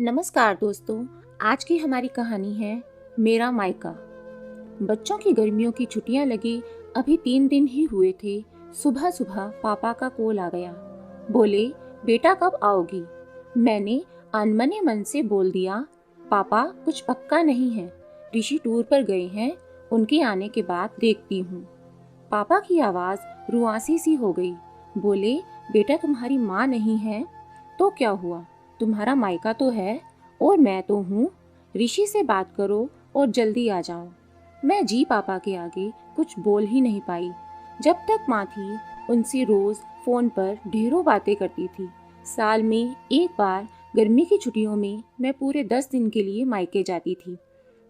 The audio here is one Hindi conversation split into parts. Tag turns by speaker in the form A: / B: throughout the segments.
A: नमस्कार दोस्तों। आज की हमारी कहानी है मेरा मायका। बच्चों की गर्मियों की छुट्टियां लगी अभी 3 दिन ही हुए थे। सुबह सुबह पापा का कॉल आ गया। बोले, बेटा कब आओगी? मैंने अनमने मन से बोल दिया, पापा कुछ पक्का नहीं है, ऋषि टूर पर गए हैं, उनके आने के बाद देखती हूँ। पापा की आवाज़ रुआसी सी हो गई। बोले, बेटा तुम्हारी माँ नहीं है तो क्या हुआ, तुम्हारा मायका तो है और मैं तो हूँ। ऋषि से बात करो और जल्दी आ जाओ। मैं जी पापा के आगे कुछ बोल ही नहीं पाई। जब तक माँ थी उनसे रोज फोन पर ढेरों बातें करती थी। साल में एक बार गर्मी की छुट्टियों में मैं पूरे 10 दिन के लिए मायके जाती थी।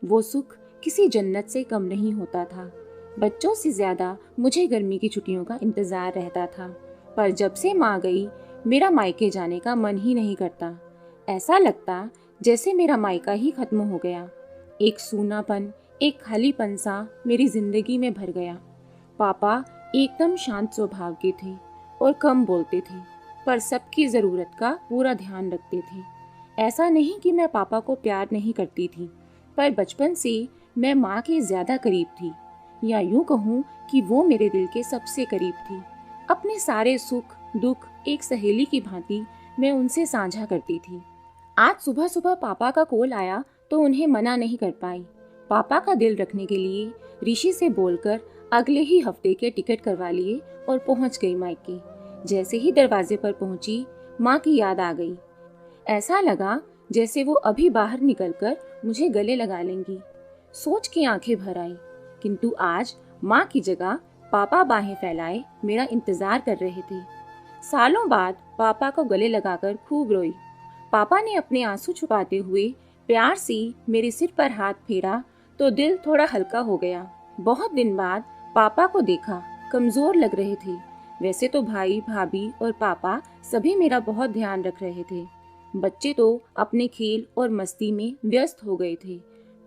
A: वो सुख किसी जन्नत से कम नहीं होता था। बच्चों से ज्यादा मुझे गर्मी की छुट्टियों का इंतजार रहता था। पर जब से माँ गई मेरा मायके जाने का मन ही नहीं करता। ऐसा लगता जैसे मेरा मायका ही खत्म हो गया। एक सूनापन, एक खालीपन सा मेरी जिंदगी में भर गया। पापा एकदम शांत स्वभाव के थे और कम बोलते थे, पर सबकी जरूरत का पूरा ध्यान रखते थे। ऐसा नहीं कि मैं पापा को प्यार नहीं करती थी, पर बचपन से मैं माँ के ज्यादा करीब थी, या यूं कहूँ कि वो मेरे दिल के सबसे करीब थी। अपने सारे सुख दुख एक सहेली की भांति मैं उनसे साझा करती थी। आज सुबह सुबह पापा का कॉल आया तो उन्हें मना नहीं कर पाई। पापा का दिल रखने के लिए ऋषि से बोलकर अगले ही हफ्ते के टिकट करवा लिए और पहुंच गई मायके। जैसे ही दरवाजे पर पहुंची माँ की याद आ गई। ऐसा लगा जैसे वो अभी बाहर निकलकर मुझे गले लगा लेंगी। सोच के आंखें भर आई, किंतु आज माँ की जगह पापा बाहें फैलाए मेरा इंतजार कर रहे थे। सालों बाद पापा को गले लगाकर खूब रोई। पापा ने अपने आंसू छुपाते हुए प्यार से मेरे सिर पर हाथ फेरा तो दिल थोड़ा हल्का हो गया। बहुत दिन बाद पापा को देखा, कमजोर लग रहे थे। वैसे तो भाई भाभी और पापा सभी मेरा बहुत ध्यान रख रहे थे। बच्चे तो अपने खेल और मस्ती में व्यस्त हो गए थे,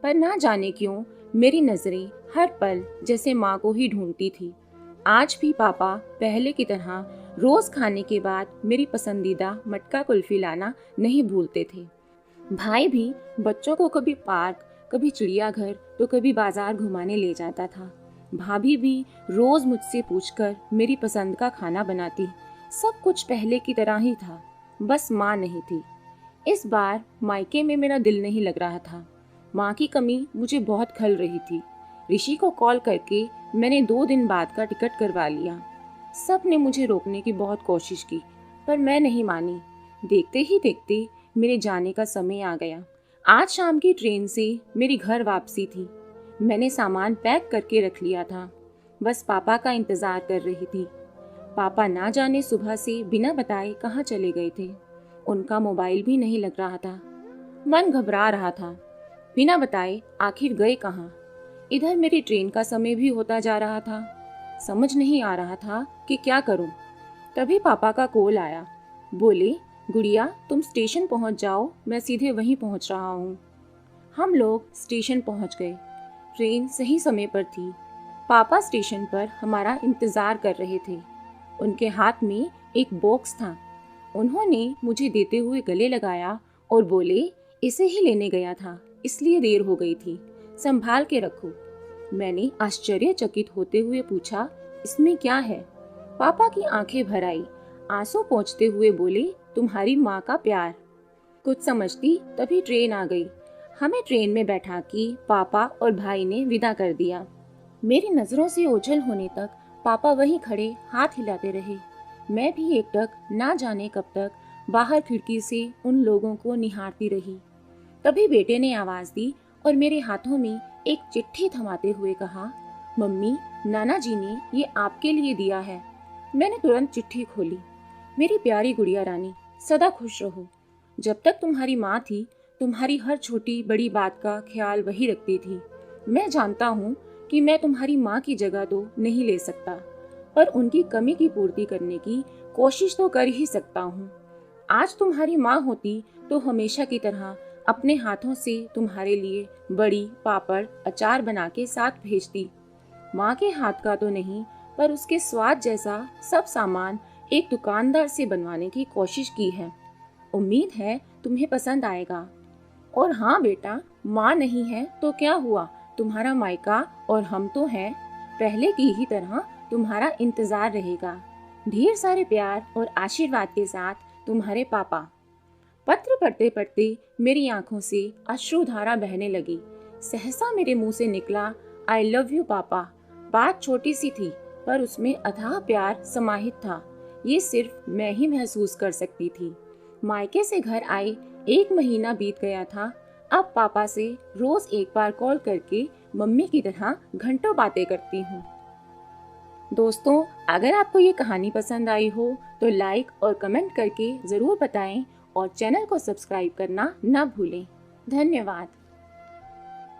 A: पर ना जाने क्यों मेरी नजरें हर पल जैसे माँ को ही ढूंढती थी। आज भी पापा पहले की तरह रोज खाने के बाद मेरी पसंदीदा मटका कुल्फी लाना नहीं भूलते थे। भाई भी बच्चों को कभी पार्क, कभी चिड़ियाघर तो कभी बाजार घुमाने ले जाता था। भाभी भी रोज मुझसे पूछकर मेरी पसंद का खाना बनाती। सब कुछ पहले की तरह ही था, बस माँ नहीं थी। इस बार मायके में मेरा दिल नहीं लग रहा था। माँ की कमी मुझे बहुत खल रही थी। ऋषि को कॉल करके मैंने 2 दिन बाद का टिकट करवा लिया। सब ने मुझे रोकने की बहुत कोशिश की, पर मैं नहीं मानी। देखते ही देखते मेरे जाने का समय आ गया। आज शाम की ट्रेन से मेरी घर वापसी थी। मैंने सामान पैक करके रख लिया था, बस पापा का इंतजार कर रही थी। पापा ना जाने सुबह से बिना बताए कहाँ चले गए थे। उनका मोबाइल भी नहीं लग रहा था। मन घबरा रहा था, बिना बताए आखिर गए कहाँ। इधर मेरी ट्रेन का समय भी होता जा रहा था। समझ नहीं आ रहा था कि क्या करूं। तभी पापा का कॉल आया। बोले, गुड़िया तुम स्टेशन पहुंच जाओ, मैं सीधे वहीं पहुंच रहा हूं। हम लोग स्टेशन पहुंच गए। ट्रेन सही समय पर थी। पापा स्टेशन पर हमारा इंतजार कर रहे थे। उनके हाथ में एक बॉक्स था। उन्होंने मुझे देते हुए गले लगाया और बोले, इसे ही लेने गया था, इसलिए देर हो गई थी, संभाल के रखो। मैंने आश्चर्यचकित होते हुए पूछा, इसमें क्या है? पापा की आंखें भर आई। आंसू पोंछते हुए बोले, तुम्हारी माँ का प्यार। कुछ समझती तभी ट्रेन आ गई। हमें ट्रेन में बैठा के पापा और भाई ने विदा कर दिया। मेरी नजरों से ओझल होने तक पापा वहीं खड़े हाथ हिलाते रहे। मैं भी एकटक ना जाने कब तक बाहर खिड़की से उन लोगों को निहारती रही। तभी बेटे ने आवाज दी और मेरे हाथों में एक चिट्ठी थमाते हुए कहा, मम्मी नाना जी ने ये आपके लिए दिया है। मैंने तुरंत चिट्ठी खोली। मेरी प्यारी गुड़िया रानी, सदा खुश रहो। जब तक तुम्हारी माँ थी तुम्हारी हर छोटी बड़ी बात का ख्याल वही रखती थी। मैं जानता हूँ कि मैं तुम्हारी माँ की जगह तो नहीं ले सकता, पर उनकी कमी की पूर्ति करने की कोशिश तो कर ही सकता हूँ। आज तुम्हारी माँ होती तो हमेशा की तरह अपने हाथों से तुम्हारे लिए बड़ी पापड़ अचार बना के साथ भेजती। माँ के हाथ का तो नहीं, पर उसके स्वाद जैसा सब सामान एक दुकानदार से बनवाने की कोशिश की है। उम्मीद है तुम्हें पसंद आएगा। और हाँ बेटा, माँ नहीं है तो क्या हुआ, तुम्हारा मायका और हम तो हैं। पहले की ही तरह तुम्हारा इंतजार रहेगा। ढेर सारे प्यार और आशीर्वाद के साथ, तुम्हारे पापा। पत्र पढ़ते पढ़ते मेरी आंखों से अश्रुधारा बहने लगी। सहसा मेरे मुंह से निकला, आई लव यू पापा। बात छोटी सी थी, पर उसमें अथाह प्यार समाहित था। ये सिर्फ मैं ही महसूस कर सकती थी। मायके से घर आई 1 महीना बीत गया था। अब पापा से रोज एक बार कॉल करके मम्मी की तरह घंटों बातें करती हूँ। दोस्तों, अगर आपको ये कहानी पसंद आई हो तो लाइक और कमेंट करके ज़रूर बताएं और चैनल को सब्सक्राइब करना न भूलें। धन्यवाद।